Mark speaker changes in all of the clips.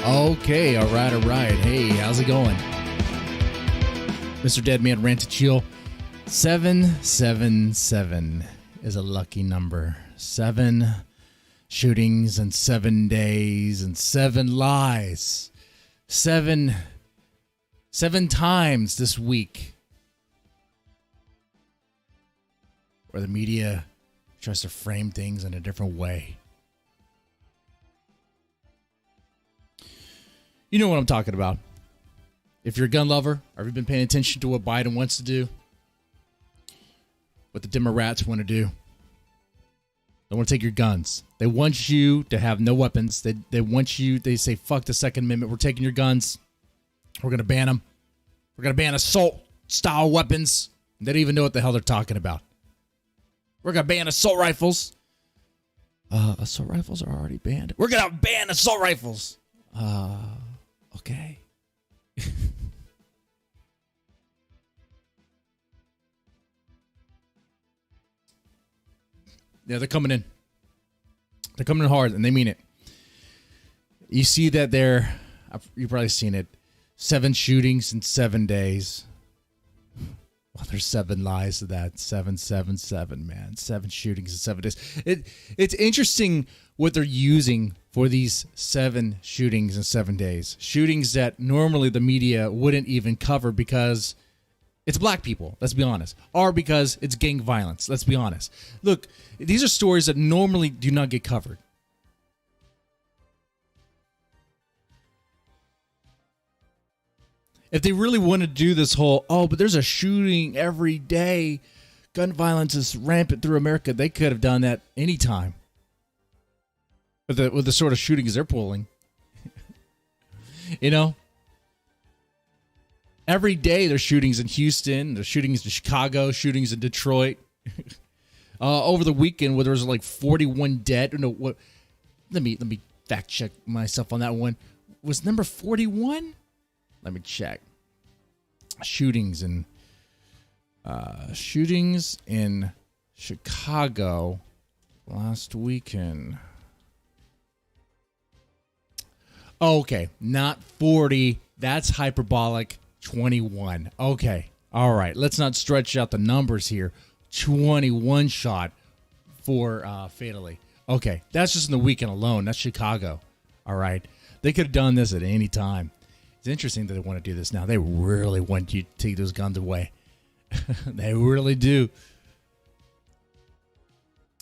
Speaker 1: Okay, all right. Hey, how's it going? Mr. Deadman Rant to Chill. 777 is a lucky number. 7 shootings and 7 days and 7 lies. 7 times this week where the media tries to frame things in a different way. You know what I'm talking about. If you're a gun lover, have you been paying attention to what Biden wants to do? What the Democrats want to do? They want to take your guns. They want you to have no weapons. They want you, they say, fuck the Second Amendment. We're taking your guns. We're going to ban them. We're going to ban assault-style weapons. They don't even know what the hell they're talking about. We're going to ban assault rifles. Assault rifles are already banned. We're going to ban assault rifles. Okay. Yeah, they're coming in. They're coming in hard, and they mean it. You see that you've probably seen it. 7 shootings in 7 days. Well, there's 7 lies to that. 777, man. 7 shootings in 7 days. It's interesting what they're using for these 7 shootings in 7 days. Shootings that normally the media wouldn't even cover because it's black people, let's be honest. Or because it's gang violence, let's be honest. Look, these are stories that normally do not get covered. If they really want to do this whole, but there's a shooting every day, gun violence is rampant through America, they could have done that anytime. With the sort of shootings they're pulling. You know? Every day there's shootings in Houston, there's shootings in Chicago, shootings in Detroit. Over the weekend where there was like 41 dead. No, what? Let me fact check myself on that one. Was number 41? Let me check. Shootings in Chicago last weekend. Okay, not 40. That's hyperbolic. 21. Okay. All right. Let's not stretch out the numbers here. 21 shot for fatally. Okay. That's just in the weekend alone. That's Chicago. All right. They could have done this at any time. It's interesting that they want to do this now. They really want you to take those guns away. They really do.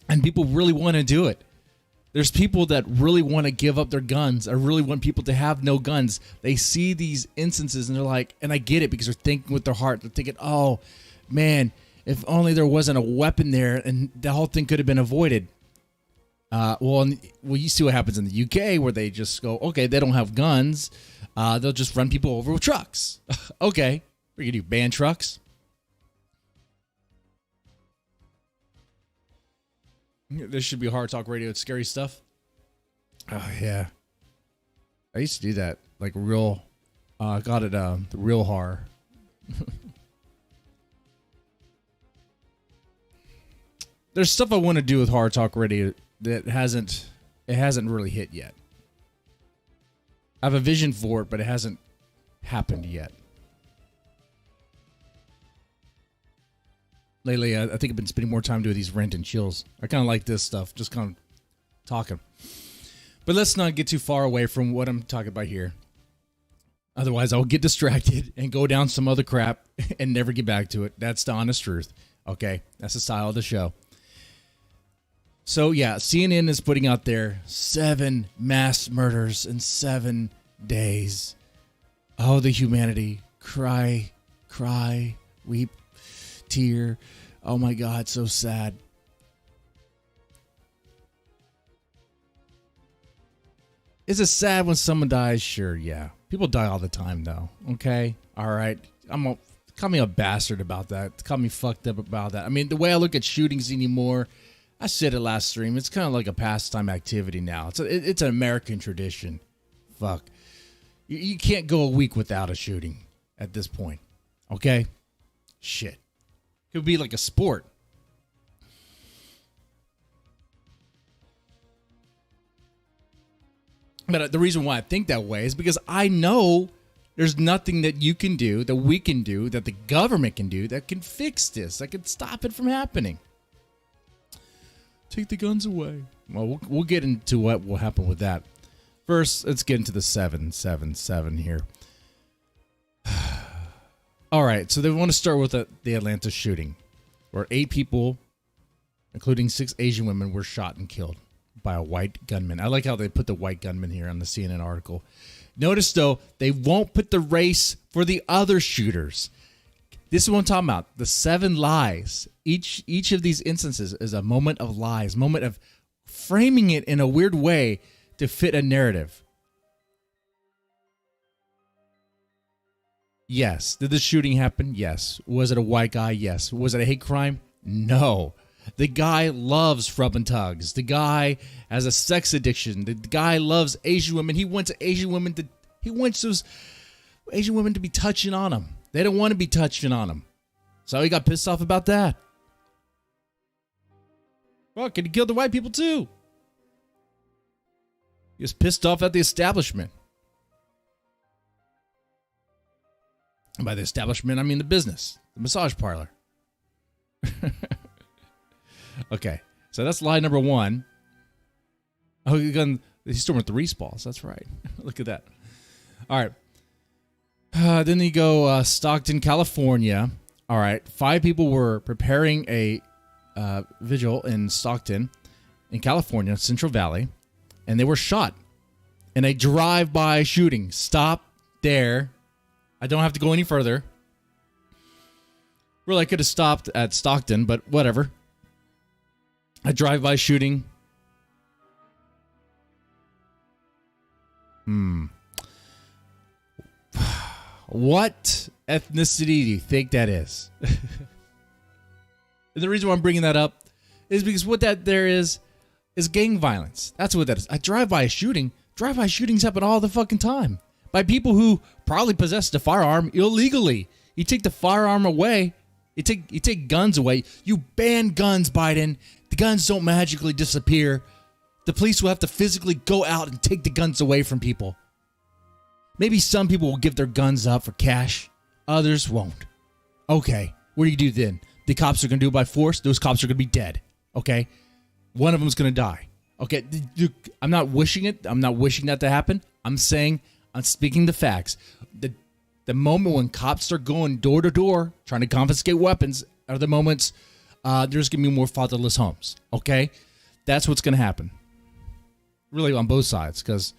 Speaker 1: And people really want to do it. There's people that really want to give up their guns. I really want people to have no guns. They see these instances and they're like, and I get it because they're thinking with their heart. They're thinking, oh, man, if only there wasn't a weapon there and the whole thing could have been avoided. Well, you see what happens in the UK where they just go, okay, they don't have guns. They'll just run people over with trucks. Okay, we're going to do ban trucks. This should be Hard Talk Radio. It's scary stuff. Oh, yeah. I used to do that. Like real, got it, the real horror. There's stuff I want to do with Hard Talk Radio that hasn't really hit yet. I have a vision for it, but it hasn't happened yet. Lately, I think I've been spending more time doing these rant and chills. I kind of like this stuff, just kind of talking. But let's not get too far away from what I'm talking about here. Otherwise, I'll get distracted and go down some other crap and never get back to it. That's the honest truth. Okay? That's the style of the show. So, yeah, CNN is putting out there 7 mass murders in 7 days. Oh, the humanity. Cry, weep, tear. Oh my God, so sad. Is it sad when someone dies? Sure, yeah. People die all the time, though. Okay? All right. Call me a bastard about that. Call me fucked up about that. I mean, the way I look at shootings anymore, I said it last stream, it's kind of like a pastime activity now. It's an American tradition. Fuck. You can't go a week without a shooting at this point. Okay? Shit. It could be like a sport. But the reason why I think that way is because I know there's nothing that you can do, that we can do, that the government can do that can fix this, that can stop it from happening. Take the guns away. Well, we'll get into what will happen with that. First, let's get into the 777 here. All right, so they want to start with the Atlanta shooting, where 8 people, including 6 Asian women, were shot and killed by a white gunman. I like how they put the white gunman here on the CNN article. Notice, though, they won't put the race for the other shooters. This is what I'm talking about. The 7 lies. Each of these instances is a moment of lies, moment of framing it in a weird way to fit a narrative. Yes. Did the shooting happen? Yes. Was it a white guy? Yes. Was it a hate crime? No. The guy loves rub and tugs. The guy has a sex addiction. The guy loves Asian women. He wants Asian women those Asian women to be touching on him. They don't want to be touching on him. So he got pissed off about that. Well, could he kill the white people too? He was pissed off at the establishment. And by the establishment, I mean the business, the massage parlor. Okay, so that's lie number 1. Oh, he's still with the respaws. That's right. Look at that. All right. Then you go Stockton, California. All right. 5 people were preparing a vigil in Stockton, in California, Central Valley, and they were shot in a drive-by shooting. Stop there. I don't have to go any further. Really, I could have stopped at Stockton, but whatever. A drive-by shooting. What ethnicity do you think that is? The reason why I'm bringing that up is because what that there is gang violence. That's what that is. A drive-by shooting. Drive-by shootings happen all the fucking time by people who probably possessed a firearm illegally. You take the firearm away. You take guns away. You ban guns, Biden. The guns don't magically disappear. The police will have to physically go out and take the guns away from people. Maybe some people will give their guns up for cash. Others won't. Okay, what do you do then? The cops are going to do it by force. Those cops are going to be dead. Okay? One of them is going to die. Okay? I'm not wishing it. I'm not wishing that to happen. I'm speaking the facts. The moment when cops start going door to door trying to confiscate weapons are the moments there's going to be more fatherless homes. Okay? That's what's going to happen. Really on both sides, because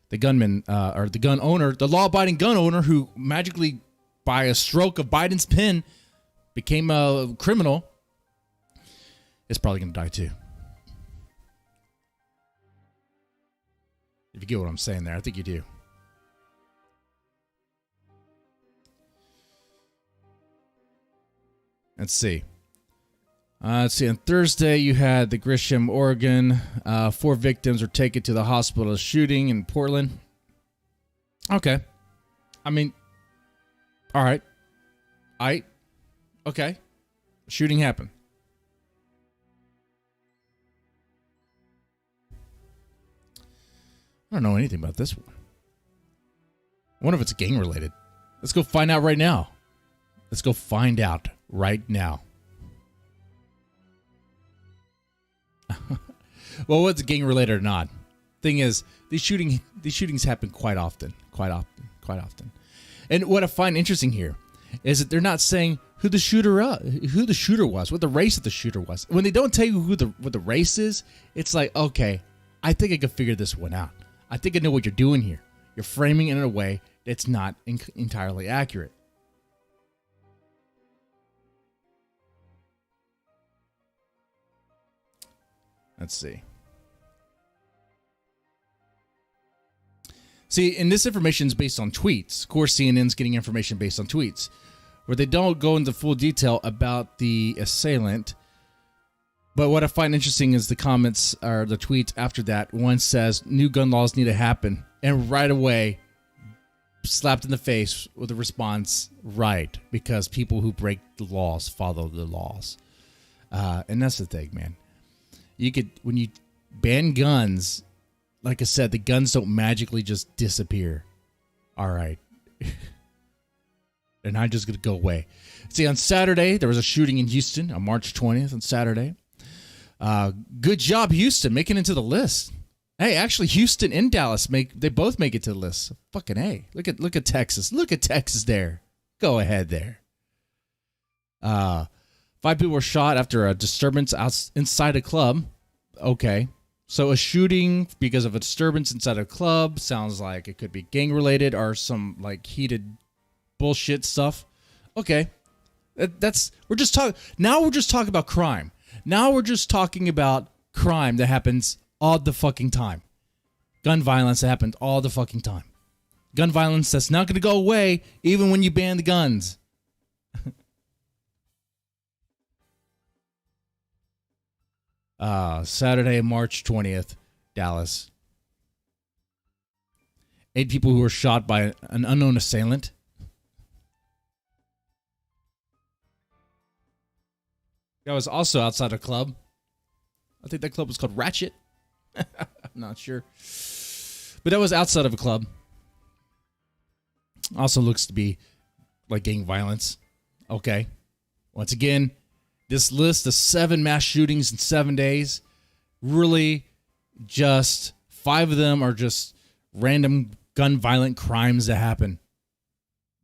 Speaker 1: the gunman or the gun owner, the law-abiding gun owner who magically, by a stroke of Biden's pen, became a criminal, is probably going to die too. If you get what I'm saying there, I think you do. Let's see. On Thursday, you had the Grisham, Oregon. 4 victims were taken to the hospital shooting in Portland. Okay. I mean, all right. Okay. Shooting happened. I don't know anything about this one. I wonder if it's gang related. Let's go find out right now. Let's go find out right now. Well, what's gang related or not? Thing is, these shootings happen quite often. And what I find interesting here is that they're not saying who the shooter was, what the race of the shooter was. When they don't tell you what the race is, it's like, okay, I think I can figure this one out. I think I know what you're doing here. You're framing it in a way that's not entirely accurate. Let's see. And this information is based on tweets. Of course, CNN's getting information based on tweets, where they don't go into full detail about the assailant. But what I find interesting is the comments or the tweets after that. One says, new gun laws need to happen. And right away, slapped in the face with a response, right, because people who break the laws follow the laws. And that's the thing, man. When you ban guns, like I said, the guns don't magically just disappear. All right. They're not just going to go away. See, on Saturday, there was a shooting in Houston on March 20th on Saturday. Good job, Houston, making it to the list. Hey, actually, Houston and Dallas they both make it to the list. Fucking A. Look at Texas. Look at Texas there. Go ahead there. 5 people were shot after a disturbance inside a club. Okay. So a shooting because of a disturbance inside a club sounds like it could be gang related or some like heated bullshit stuff. Okay. We're just talking about crime. Now we're just talking about crime that happens all the fucking time. Gun violence that happens all the fucking time. Gun violence that's not going to go away even when you ban the guns. Saturday, March 20th, Dallas. 8 people who were shot by an unknown assailant. That was also outside a club. I think that club was called Ratchet. I'm not sure. But that was outside of a club. Also looks to be like gang violence. Okay. Once again, this list of 7 mass shootings in 7 days, really just 5 of them are just random gun violent crimes that happen.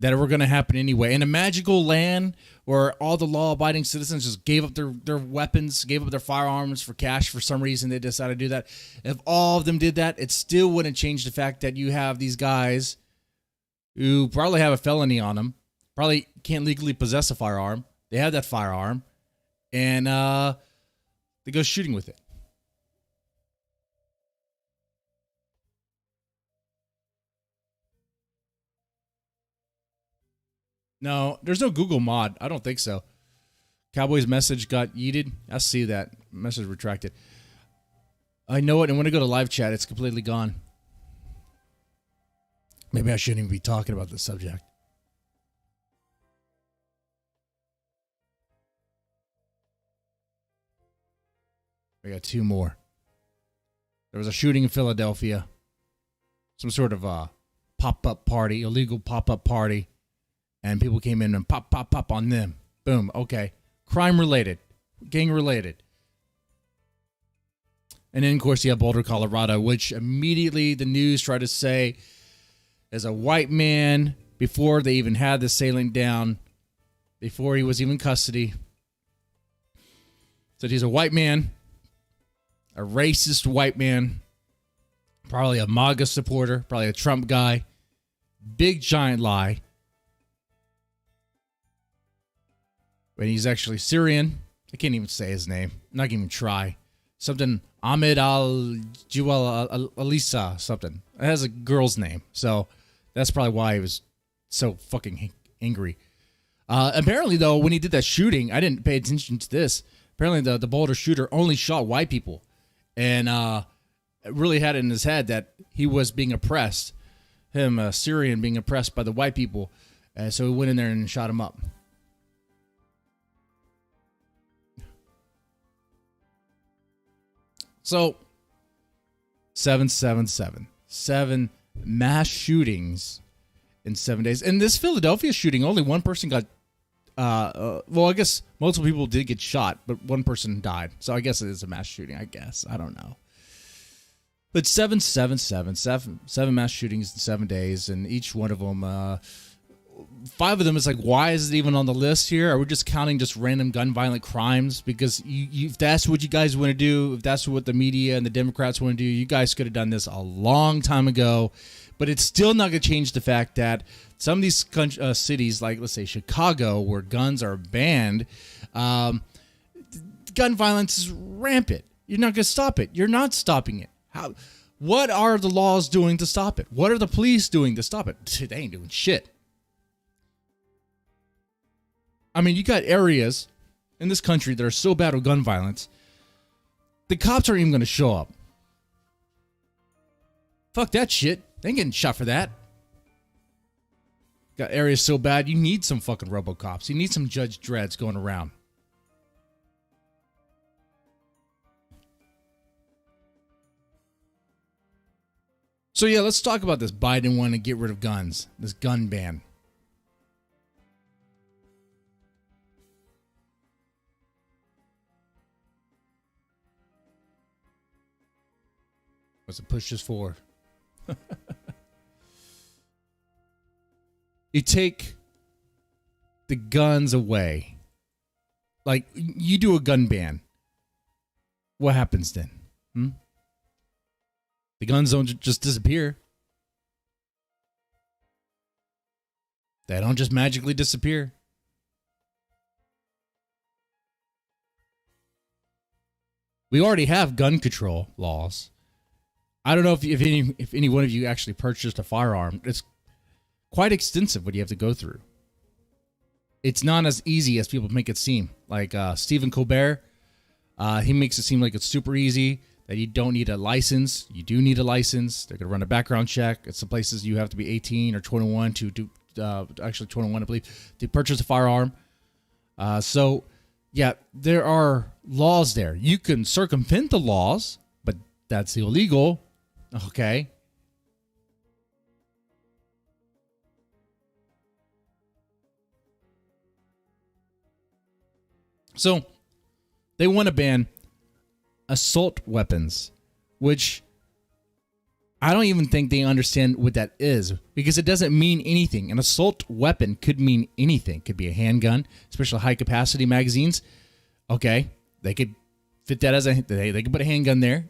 Speaker 1: That were going to happen anyway. In a magical land where all the law-abiding citizens just gave up their weapons, gave up their firearms for cash for some reason, they decided to do that. If all of them did that, it still wouldn't change the fact that you have these guys who probably have a felony on them, probably can't legally possess a firearm. They have that firearm, and they go shooting with it. No, there's no Google mod. I don't think so. Cowboy's message got yeeted. I see that. Message retracted. I know it, and when I go to live chat, it's completely gone. Maybe I shouldn't even be talking about this subject. I got 2 more. There was a shooting in Philadelphia. Some sort of pop-up party, illegal pop-up party. And people came in and pop on them. Boom. Okay. Crime related. Gang related. And then, of course, you have Boulder, Colorado, which immediately the news tried to say as a white man, before they even had the assailant down, before he was even in custody, said he's a white man, a racist white man, probably a MAGA supporter, probably a Trump guy. Big giant lie. When he's actually Syrian. I can't even say his name. I'm not going to even try. Something Ahmed al-Juwal Alisa, something. It has a girl's name. So that's probably why he was so fucking angry. Apparently, though, when he did that shooting, I didn't pay attention to this. Apparently, the Boulder shooter only shot white people. And really had it in his head that he was being oppressed. Him, a Syrian, being oppressed by the white people. So he went in there and shot him up. So, 777. 7 mass shootings in 7 days. In this Philadelphia shooting, only one person got, well, I guess multiple people did get shot, but one person died. So I guess it is a mass shooting, I guess. I don't know. But 7 mass shootings in 7 days, and each one of them, 5 of them is like, why is it even on the list here? Are we just counting just random gun violent crimes? Because if that's what you guys want to do, if that's what the media and the Democrats want to do, you guys could have done this a long time ago. But it's still not going to change the fact that some of these cities, like let's say Chicago, where guns are banned, gun violence is rampant. You're not going to stop it. You're not stopping it. What are the laws doing to stop it? What are the police doing to stop it? They ain't doing shit. I mean, you got areas in this country that are so bad with gun violence, the cops aren't even going to show up. Fuck that shit. They ain't getting shot for that. Got areas so bad, you need some fucking RoboCops. You need some Judge Dreads going around. So yeah, let's talk about this Biden want to get rid of guns, this gun ban. What's it push this for? You take the guns away. Like, you do a gun ban. What happens then? The guns don't just disappear. They don't just magically disappear. We already have gun control laws. I don't know if any one of you actually purchased a firearm. It's quite extensive what you have to go through. It's not as easy as people make it seem. Like Stephen Colbert, he makes it seem like it's super easy, that you don't need a license. You do need a license. They're going to run a background check. It's some places you have to be 18 or 21 to do, actually 21, I believe, to purchase a firearm. So, yeah, there are laws there. You can circumvent the laws, but that's illegal. Okay. So they want to ban assault weapons, which I don't even think they understand what that is, because it doesn't mean anything. An assault weapon could mean anything. It could be a handgun, especially high capacity magazines. Okay, they could fit that as they could put a handgun there.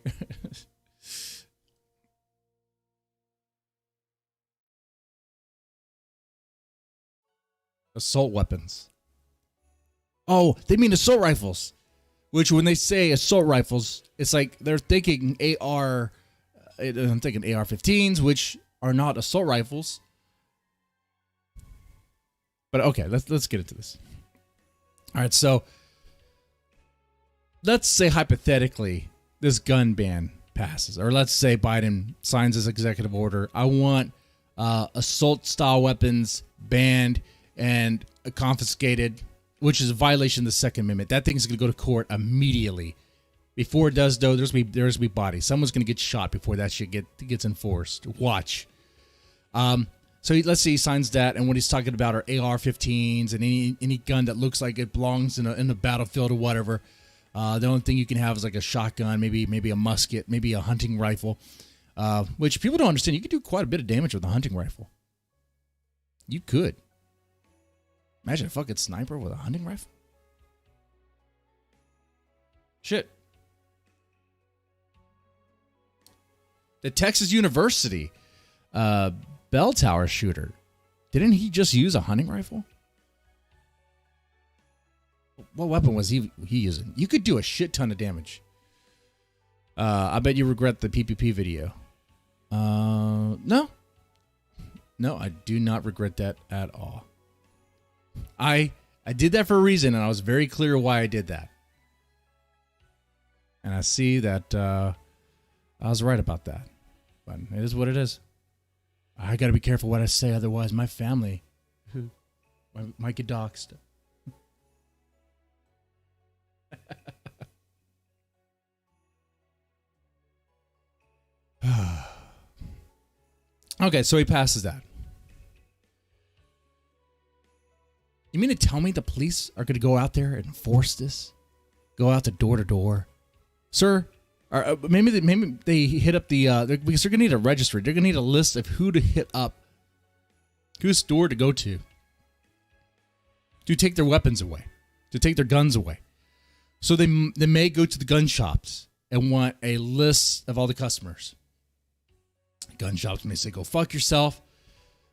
Speaker 1: Assault weapons. Oh, they mean assault rifles. Which, when they say assault rifles, it's like they're thinking AR. I'm thinking AR-15s, which are not assault rifles. But okay, let's get into this. All right, so let's say hypothetically this gun ban passes, or let's say Biden signs this executive order. I want assault style weapons banned and confiscated, which is a violation of the Second Amendment. That thing's going to go to court immediately. Before it does, though, there's going to be bodies. Someone's going to get shot before that shit gets enforced. Watch. So let's say he signs that, and what he's talking about are AR-15s and any gun that looks like it belongs in a battlefield or whatever. The only thing you can have is like a shotgun, maybe a musket, maybe a hunting rifle, which people don't understand. You can do quite a bit of damage with a hunting rifle. You could. Imagine a fucking sniper with a hunting rifle. Shit. The Texas University bell tower shooter, didn't he just use a hunting rifle? What weapon was he using? You could do a shit ton of damage. I bet you regret the PPP video. No, I do not regret that at all. I did that for a reason, and I was very clear why I did that. And I see that I was right about that. But it is what it is. I got to be careful what I say, otherwise my family might get doxxed. Okay, so he passes that. You mean to tell me the police are going to go out there and enforce this? Go out to door to door? Sir, or maybe they hit up the because they're going to need a registry. They're going to need a list of who to hit up, whose store to go to take their weapons away, to take their guns away. So they may go to the gun shops and want a list of all the customers. Gun shops may say, go fuck yourself.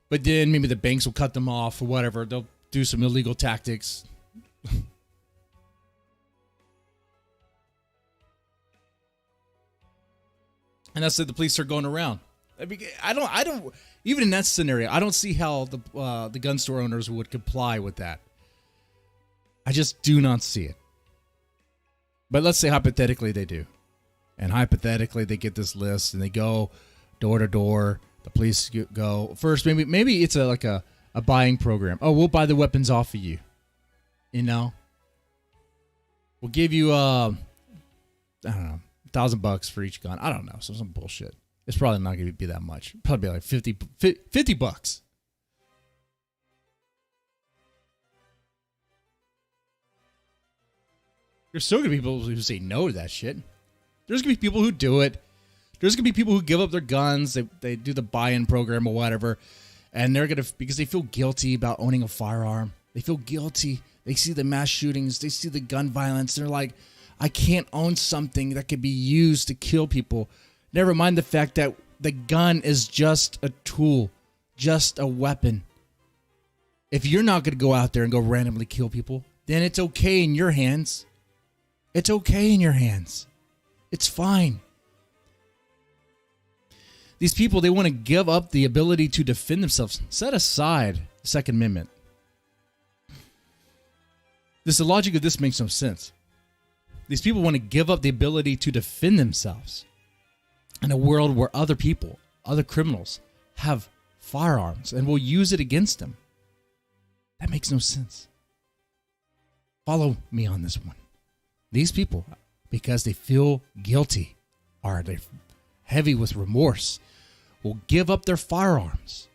Speaker 1: But then maybe the banks will cut them off or whatever. They'll do some illegal tactics. And that's it. The police are going around. I don't. Even in that scenario, I don't see how the gun store owners would comply with that. I just do not see it. But let's say hypothetically they do, and hypothetically they get this list and they go door to door. The police go first. Maybe it's like a buying program. Oh, we'll buy the weapons off of you. You know, we'll give you I don't know, $1,000 for each gun. I don't know, some bullshit. It's probably not going to be that much. Probably like $50. There's still going to be people who say no to that shit. There's going to be people who do it. There's going to be people who give up their guns. They do the buy-in program or whatever. And they're going to, because they feel guilty about owning a firearm. They feel guilty. They see the mass shootings. They see the gun violence. They're like, I can't own something that could be used to kill people. Never mind the fact that the gun is just a tool, just a weapon. If you're not going to go out there and go randomly kill people, then it's okay in your hands. It's okay in your hands. It's fine. These people, they want to give up the ability to defend themselves. Set aside the Second Amendment. The logic of this makes no sense. These people want to give up the ability to defend themselves in a world where other people, other criminals, have firearms and will use it against them. That makes no sense. Follow me on this one. These people, because they feel guilty or they're heavy with remorse, will give up their firearms,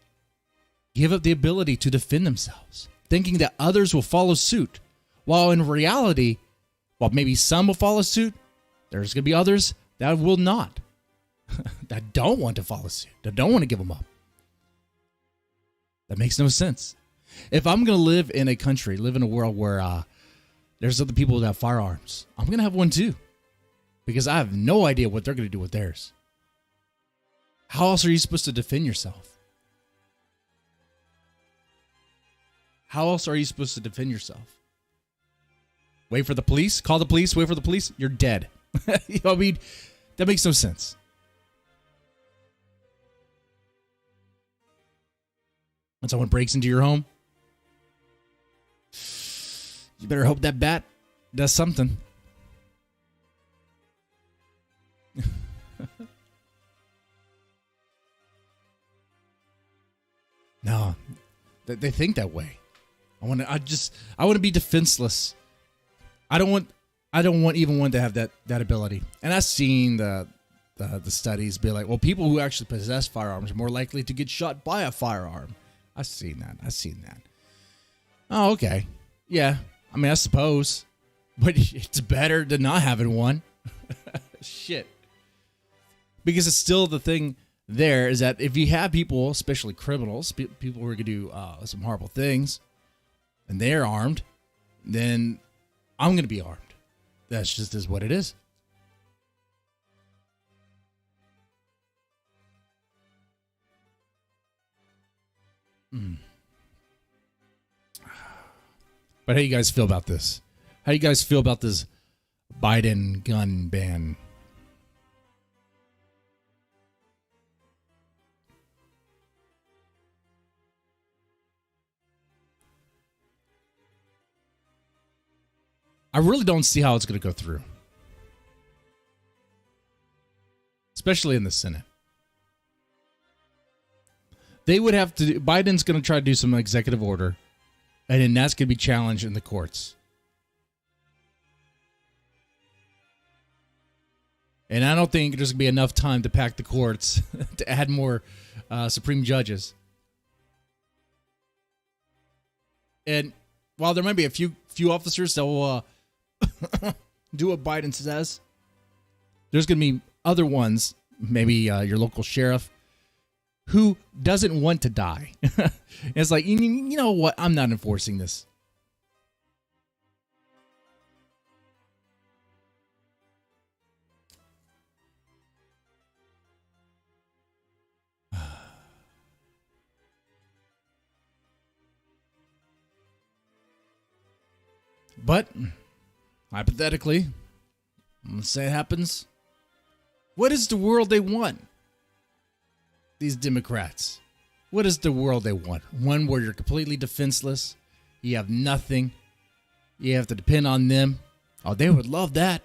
Speaker 1: give up the ability to defend themselves, thinking that others will follow suit. While in reality, while maybe some will follow suit, there's going to be others that will not, that don't want to follow suit, that don't want to give them up. That makes no sense. If I'm going to live in a country, live in a world where there's other people that have firearms, I'm going to have one too, because I have no idea what they're going to do with theirs. How else are you supposed to defend yourself? How else are you supposed to defend yourself? Wait for the police? Call the police? Wait for the police? You're dead. You know what I mean? That makes no sense. When someone breaks into your home, you better hope that bat does something. No, they think that way. I want to be defenseless. I don't want even one to have that ability. And I've seen the studies be like, well, people who actually possess firearms are more likely to get shot by a firearm. I've seen that. Oh, okay. Yeah. I mean, I suppose. But it's better than not having one. Shit. Because it's still the thing there is that if you have people, especially criminals, people who are going to do some horrible things, and they're armed, then I'm going to be armed. That's just is what it is. But how do you guys feel about this? How do you guys feel about this Biden gun ban? I really don't see how it's going to go through. Especially in the Senate. They would have to, Biden's going to try to do some executive order, and then that's going to be challenged in the courts. And I don't think there's going to be enough time to pack the courts to add more Supreme judges. And while there might be a few officers that will do what Biden says, there's going to be other ones, maybe your local sheriff, who doesn't want to die. It's like, you know what? I'm not enforcing this. But hypothetically, let's say it happens. What is the world they want? These Democrats. What is the world they want? One where you're completely defenseless. You have nothing. You have to depend on them. Oh, they would love that.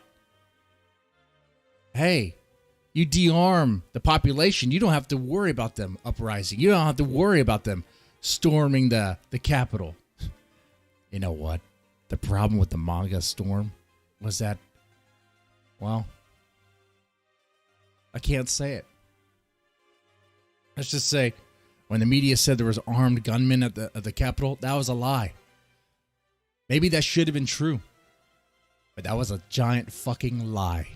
Speaker 1: Hey, you de-arm the population. You don't have to worry about them uprising. You don't have to worry about them storming the Capitol. You know what? The problem with the MAGA storm was that, well, I can't say it. Let's just say when the media said there was armed gunmen at the Capitol, that was a lie. Maybe that should have been true, but that was a giant fucking lie.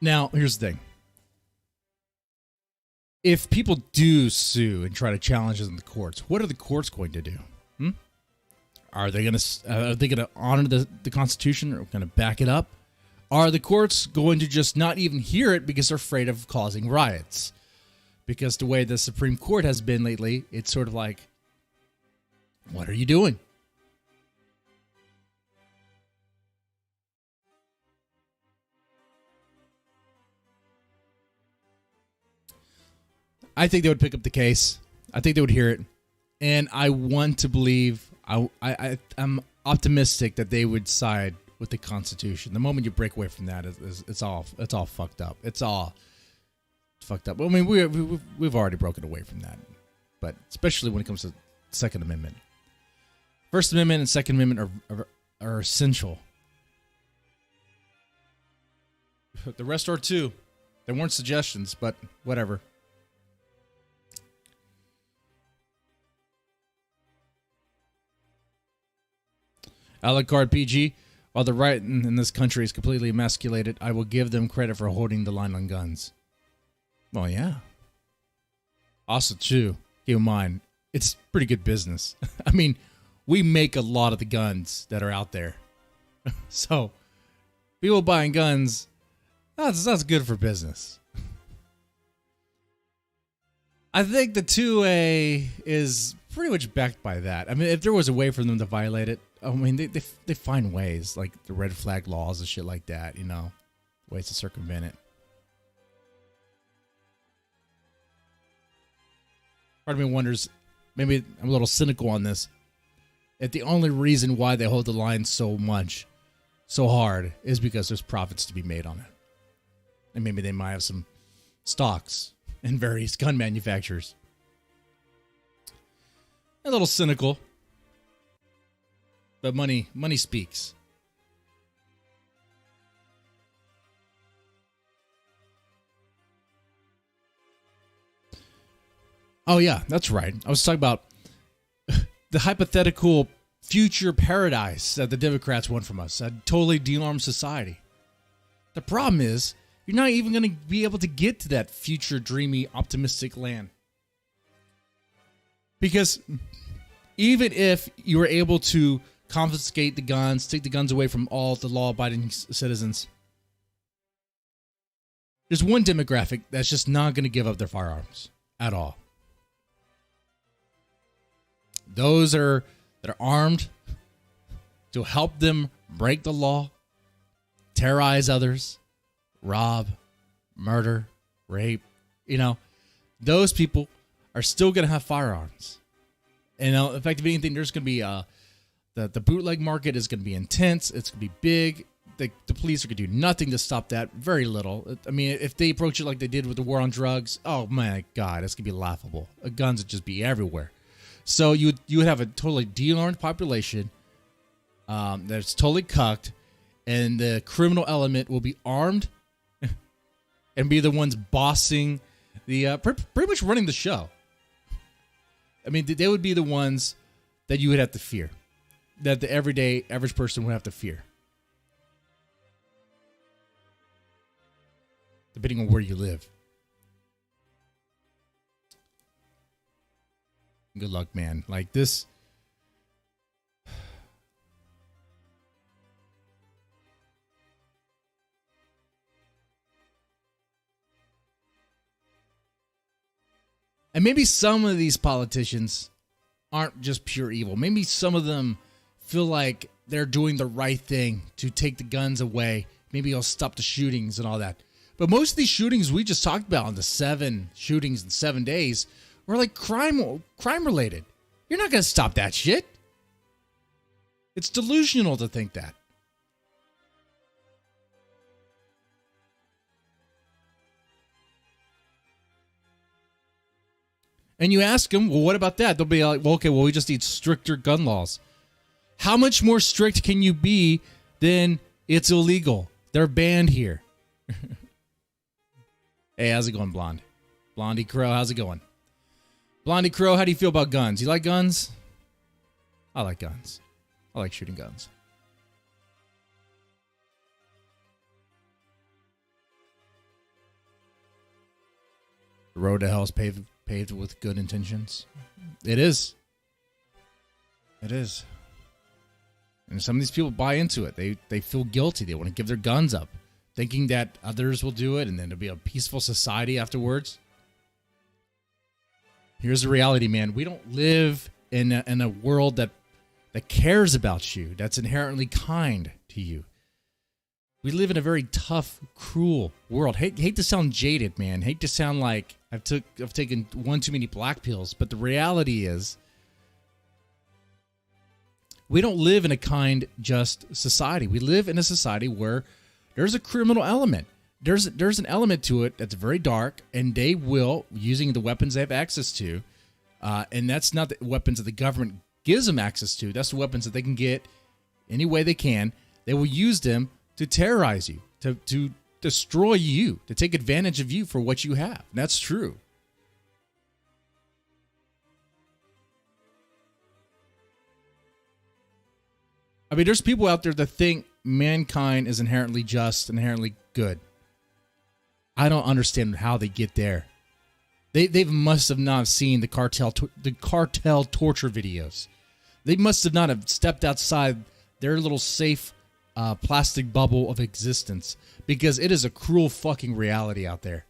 Speaker 1: Now, here's the thing. If people do sue and try to challenge it in the courts, what are the courts going to do? Are they going to honor the Constitution or going to back it up? Are the courts going to just not even hear it because they're afraid of causing riots? Because the way the Supreme Court has been lately, it's sort of like, what are you doing? I think they would pick up the case. I think they would hear it. And I want to believe, I'm optimistic that they would side with the Constitution. The moment you break away from that, it's all fucked up. It's all fucked up. I mean, we've already broken away from that. But especially when it comes to Second Amendment. First Amendment and Second Amendment are essential. The rest are too. They weren't suggestions, but whatever. Alucard PG, while the right in this country is completely emasculated, I will give them credit for holding the line on guns. Well, yeah. Also, too, keep in mind, it's pretty good business. I mean, we make a lot of the guns that are out there. So, people buying guns, that's good for business. I think the 2A is pretty much backed by that. I mean, if there was a way for them to violate it, I mean, they find ways, like the red flag laws and shit like that, you know, ways to circumvent it. Part of me wonders, maybe I'm a little cynical on this, if the only reason why they hold the line so hard, is because there's profits to be made on it. And maybe they might have some stocks in various gun manufacturers. A little cynical. But money speaks. Oh yeah, that's right. I was talking about the hypothetical future paradise that the Democrats want from us. A totally de-armed society. The problem is, you're not even going to be able to get to that future dreamy, optimistic land. Because even if you were able to confiscate the guns, take the guns away from all the law-abiding citizens, there's one demographic that's just not going to give up their firearms at all. Those that are armed to help them break the law, terrorize others, rob, murder, rape, you know, those people are still going to have firearms. And in fact, if anything, there's going to be the bootleg market is going to be intense. It's going to be big. The police are going to do nothing to stop that. Very little. I mean, if they approach it like they did with the war on drugs, oh my God, it's going to be laughable. Guns would just be everywhere. So you would have a totally de-armed population that's totally cucked, and the criminal element will be armed and be the ones bossing the pretty much running the show. I mean, they would be the ones that you would have to fear, that the average person would have to fear, depending on where you live. Good luck, man. Like this. And maybe some of these politicians aren't just pure evil. Maybe some of them feel like they're doing the right thing to take the guns away. Maybe it'll stop the shootings and all that. But most of these shootings we just talked about, the 7 shootings in 7 days, were like crime related. You're not going to stop that shit. It's delusional to think that. And you ask them, well, what about that? They'll be like, well, okay, well, we just need stricter gun laws. How much more strict can you be than it's illegal? They're banned here. Hey, how's it going, Blonde? Blondie Crow, how's it going? Blondie Crow, how do you feel about guns? You like guns? I like guns. I like shooting guns. The road to hell is paved with good intentions. It is. It is. And some of these people buy into it. They feel guilty. They want to give their guns up, thinking that others will do it and then it'll be a peaceful society afterwards. Here's the reality, man. We don't live in a world that cares about you, that's inherently kind to you. We live in a very tough, cruel world. Hate to sound jaded, man. Hate to sound like I've taken one too many black pills, but the reality is we don't live in a kind, just society. We live in a society where there's a criminal element. There's an element to it that's very dark, and they will, using the weapons they have access to, and that's not the weapons that the government gives them access to. That's the weapons that they can get any way they can. They will use them to terrorize you, to destroy you, to take advantage of you for what you have. And that's true. I mean, there's people out there that think mankind is inherently just, inherently good. I don't understand how they get there. They must have not seen the cartel torture videos. They must have not have stepped outside their little safe plastic bubble of existence, because it is a cruel fucking reality out there.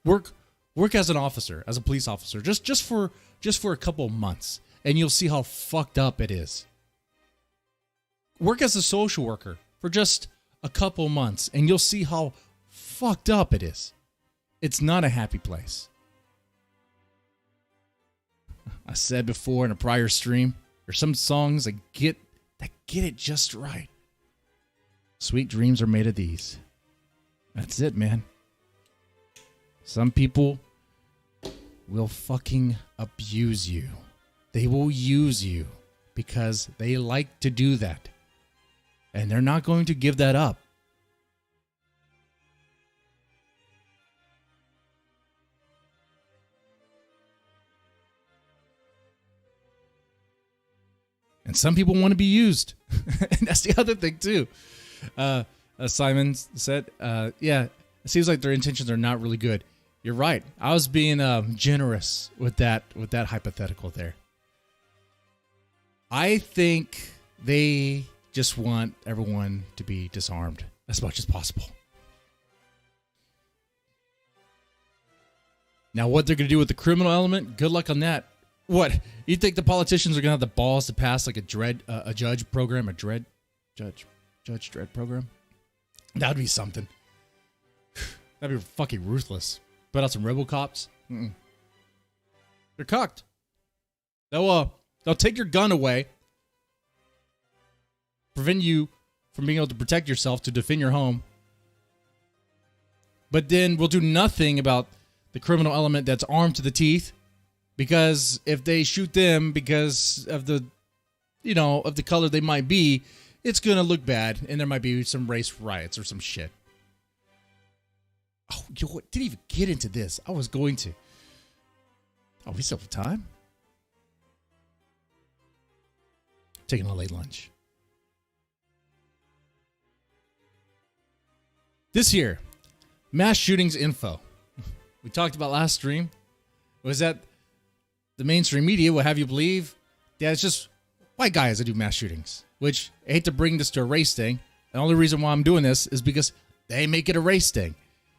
Speaker 1: Work as an officer, as a police officer, just for a couple of months, and you'll see how fucked up it is. Work as a social worker for just a couple months, and you'll see how fucked up it is. It's not a happy place. I said before in a prior stream, there's some songs that get it just right. Sweet dreams are made of these. That's it, man. Some people will fucking abuse you. They will use you because they like to do that. And they're not going to give that up. And some people want to be used. And that's the other thing, too. Simon said, yeah, it seems like their intentions are not really good. You're right. I was being generous with that hypothetical there. I think they just want everyone to be disarmed as much as possible. Now, what they're going to do with the criminal element, good luck on that. What? You think the politicians are going to have the balls to pass like a judge program, judge dread program? That would be something. That'd be fucking ruthless. Put out some RoboCops. They're cocked. They'll take your gun away, prevent you from being able to protect yourself, to defend your home, but then we'll do nothing about the criminal element that's armed to the teeth. Because if they shoot them because of the color they might be, it's going to look bad, and there might be some race riots or some shit. Oh, you know what? Didn't even get into this. I was going to. Oh, we still have time? Taking a late lunch. This year, mass shootings info. We talked about last stream. Was that the mainstream media will have you believe that it's just white guys that do mass shootings. Which, I hate to bring this to a race thing. The only reason why I'm doing this is because they make it a race thing.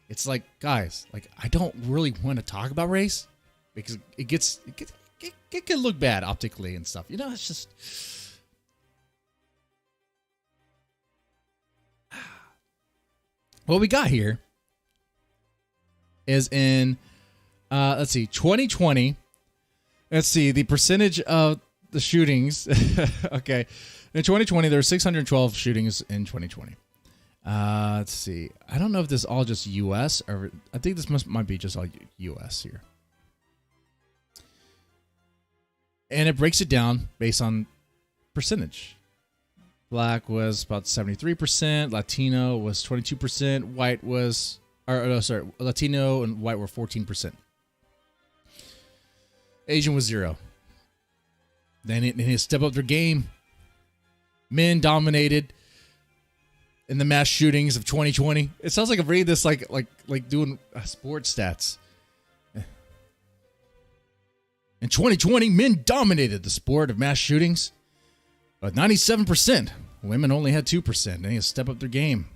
Speaker 1: It's like, guys, like, I don't really want to talk about race because it can look bad optically and stuff. You know, it's just. What we got here is in, let's see, 2020. Let's see, the percentage of the shootings. Okay. In 2020, there were 612 shootings in 2020. Let's see. I don't know if this is all just U.S. or I think this might be just all U.S. here. And it breaks it down based on percentage. Black was about 73%. Latino was 22%. White was, Latino and white were 14%. Asian was 0. Then it step up their game. Men dominated in the mass shootings of 2020. It sounds like I'm reading this like doing sports stats. In 2020, men dominated the sport of mass shootings, but 97%. Women only had 2%. They need to step up their game.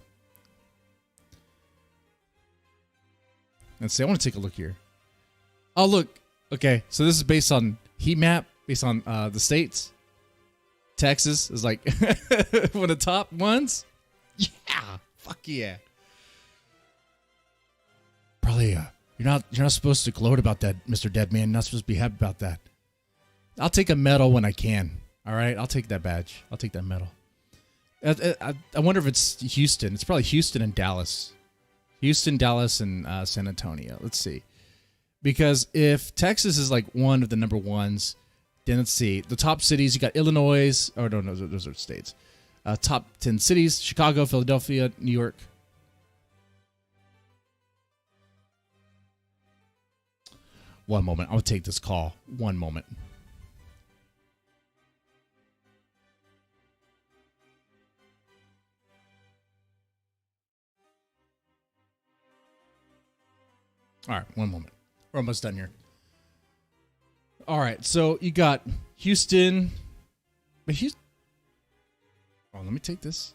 Speaker 1: Let's see. I want to take a look here. Oh, look. Okay, so this is based on heat map, based on the states. Texas is like one of the top ones. Yeah, fuck yeah. Probably you're not supposed to gloat about that, Mr. Deadman. You're not supposed to be happy about that. I'll take a medal when I can. All right, I'll take that badge. I'll take that medal. I wonder if it's Houston. It's probably Houston and Dallas. Houston, Dallas, and San Antonio. Let's see. Because if Texas is like one of the number ones, then let's see. The top cities, you got Illinois. Oh, no, those are states. Top 10 cities: Chicago, Philadelphia, New York. One moment. I'll take this call. One moment. All right, one moment. We're almost done here. All right, so you got Houston. But Houston. Oh, let me take this.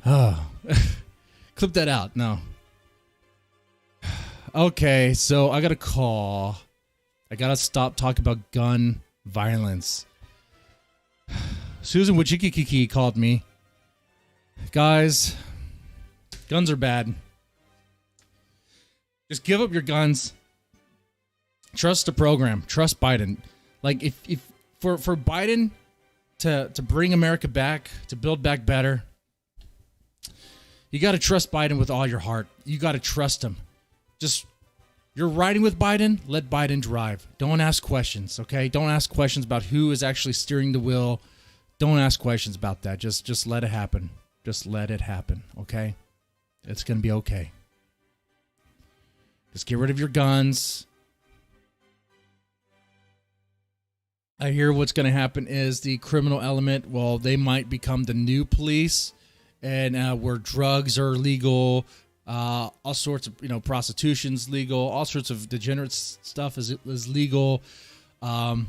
Speaker 1: Oh, clip that out. No. Okay, so I got a call. I got to stop talking about gun violence. Susan Wachikiki called me. Guys, guns are bad. Just give up your guns. Trust the program. Trust Biden. Like if for Biden to bring America back, to build back better, you got to trust Biden with all your heart. You got to trust him. Just you're riding with Biden, let Biden drive. Don't ask questions, okay? Don't ask questions about who is actually steering the wheel. Don't ask questions about that. Just let it happen. Just let it happen, okay? It's going to be okay. Just get rid of your guns. I hear what's going to happen is the criminal element, well, they might become the new police, and where drugs are legal, all sorts of, prostitution's legal, all sorts of degenerate stuff is legal. The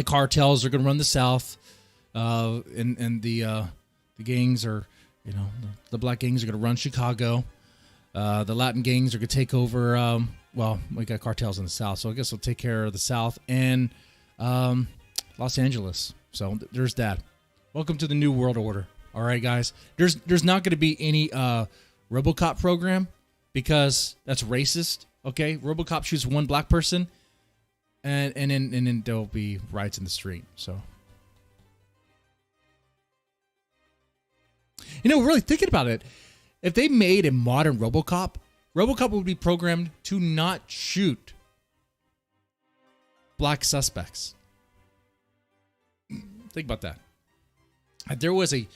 Speaker 1: cartels are going to run the South, and the gangs are, the black gangs are going to run Chicago. The Latin gangs are going to take over. We got cartels in the South, so I guess we'll take care of the South and Los Angeles. So there's that. Welcome to the new world order. All right, guys. There's not going to be any RoboCop program because that's racist. Okay, RoboCop shoots one black person, and then there'll be riots in the street. So, really thinking about it, if they made a modern RoboCop would be programmed to not shoot black suspects. Think about that. If there was a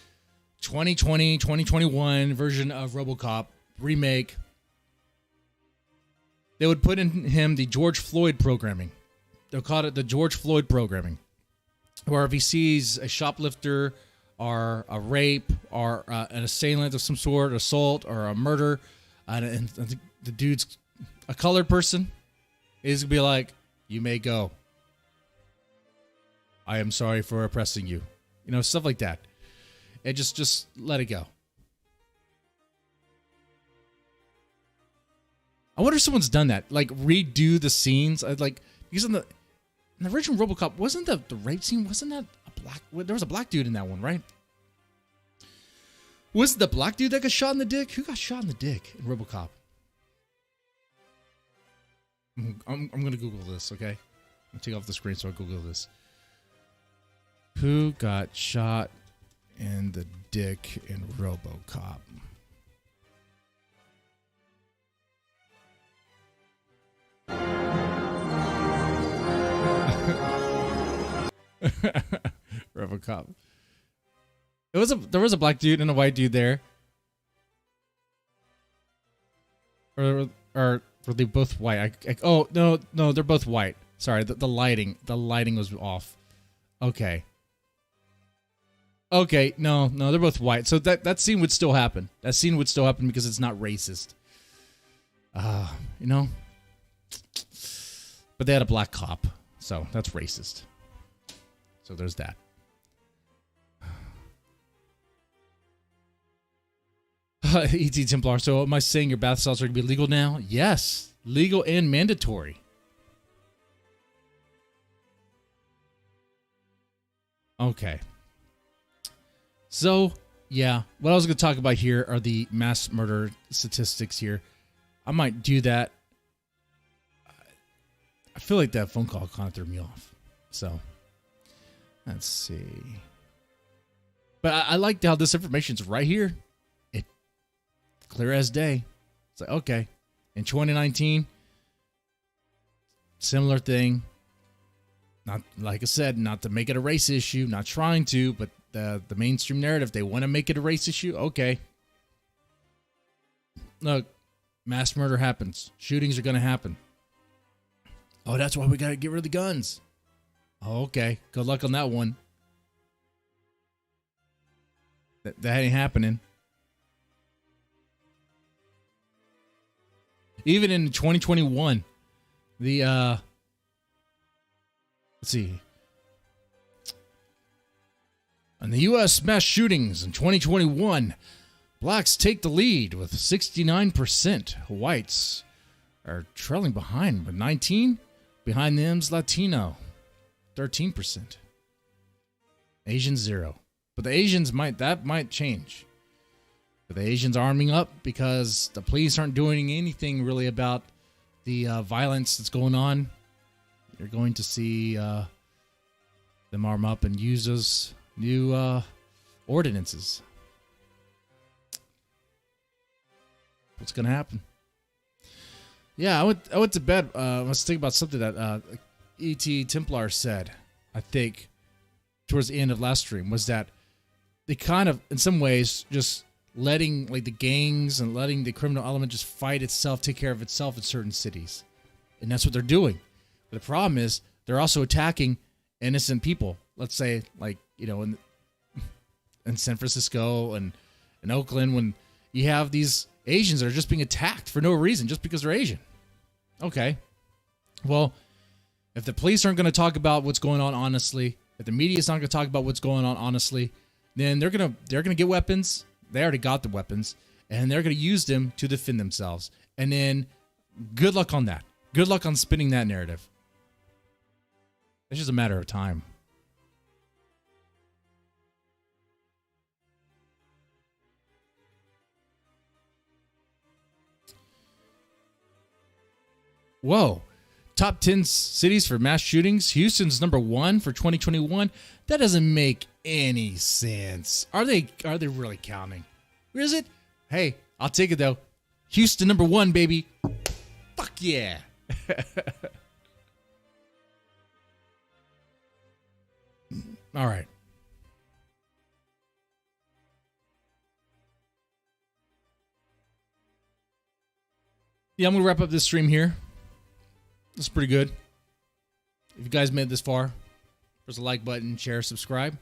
Speaker 1: 2020, 2021 version of RoboCop remake, they would put in him the George Floyd programming. They'll call it the George Floyd programming, where if he sees a shoplifter or a rape or an assailant of some sort, assault or a murder, and the dude's a colored person, he's going to be like, you may go. I am sorry for oppressing you. Stuff like that. And just let it go. I wonder if someone's done that. Like, redo the scenes. Because in the original RoboCop, wasn't the rape scene, wasn't that a black... There was a black dude in that one, right? Was it the black dude that got shot in the dick? Who got shot in the dick in RoboCop? I'm going to Google this, okay? I'm going to take off the screen so I Google this. Who got shot in the dick in RoboCop? RoboCop. There was a black dude and a white dude there. Or were they both white? Oh no, they're both white. Sorry, the lighting was off. Okay, no, they're both white. So that scene would still happen. That scene would still happen because it's not racist. But they had a black cop, so that's racist. So there's that. E.T. Templar. So am I saying your bath salts are going to be legal now? Yes, legal and mandatory. Okay. So, yeah, what I was going to talk about here are the mass murder statistics here. I might do that. I feel like that phone call kind of threw me off. So, let's see. But I like how this information's right here. It clear as day. It's like, okay. In 2019, similar thing. Not, like I said, not to make it a race issue, not trying to, but the mainstream narrative, they want to make it a race issue. Okay. Look, mass murder happens. Shootings are going to happen. Oh, that's why we got to get rid of the guns. Oh, okay. Good luck on that one. That ain't happening. Even in 2021, the, let's see. On the U.S. mass shootings in 2021, Blacks take the lead with 69%. Whites are trailing behind with 19. Behind them's Latino, 13%. Asians 0. But the Asians might change. But the Asians arming up because the police aren't doing anything really about the violence that's going on. You're going to see them arm up and use those new ordinances. What's going to happen? Yeah, I went to bed. I was thinking about something that E.T. Templar said, I think, towards the end of last stream, was that they kind of, in some ways, just letting like the gangs and letting the criminal element just fight itself, take care of itself in certain cities. And that's what they're doing. But the problem is they're also attacking innocent people. Let's say, like, you know, in San Francisco and in Oakland, when you have these Asians that are just being attacked for no reason, just because they're Asian. Okay. Well, if the police aren't going to talk about what's going on honestly, if the media's not going to talk about what's going on honestly, then they're going to get weapons. They already got the weapons, and they're going to use them to defend themselves. And then good luck on that. Good luck on spinning that narrative. It's just a matter of time. Whoa. Top 10 cities for mass shootings. Houston's number 1 for 2021. That doesn't make any sense. Are they really counting? Where is it? Hey, I'll take it though. Houston number 1, baby. Fuck yeah. All right. Yeah, I'm going to wrap up this stream here. That's pretty good. If you guys made it this far, press the like button, share, subscribe.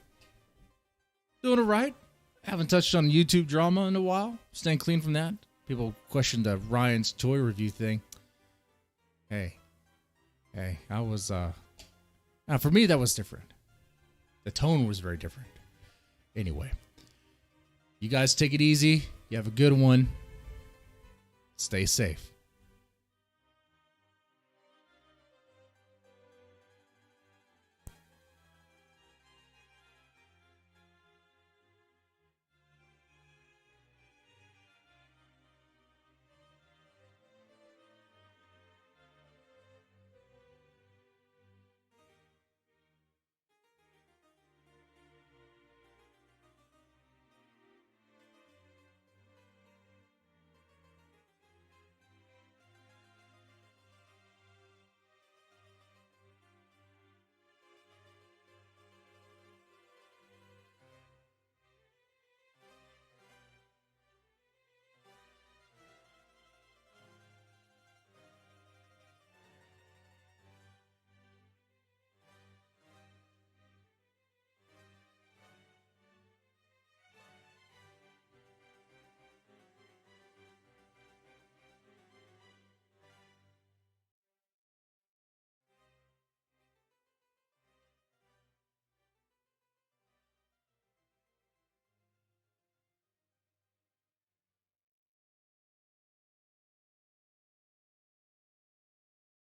Speaker 1: Doing it right. Haven't touched on YouTube drama in a while. Staying clean from that. People questioned the Ryan's toy review thing. Hey, I was, now for me, that was different. The tone was very different. Anyway, you guys take it easy. You have a good one. Stay safe.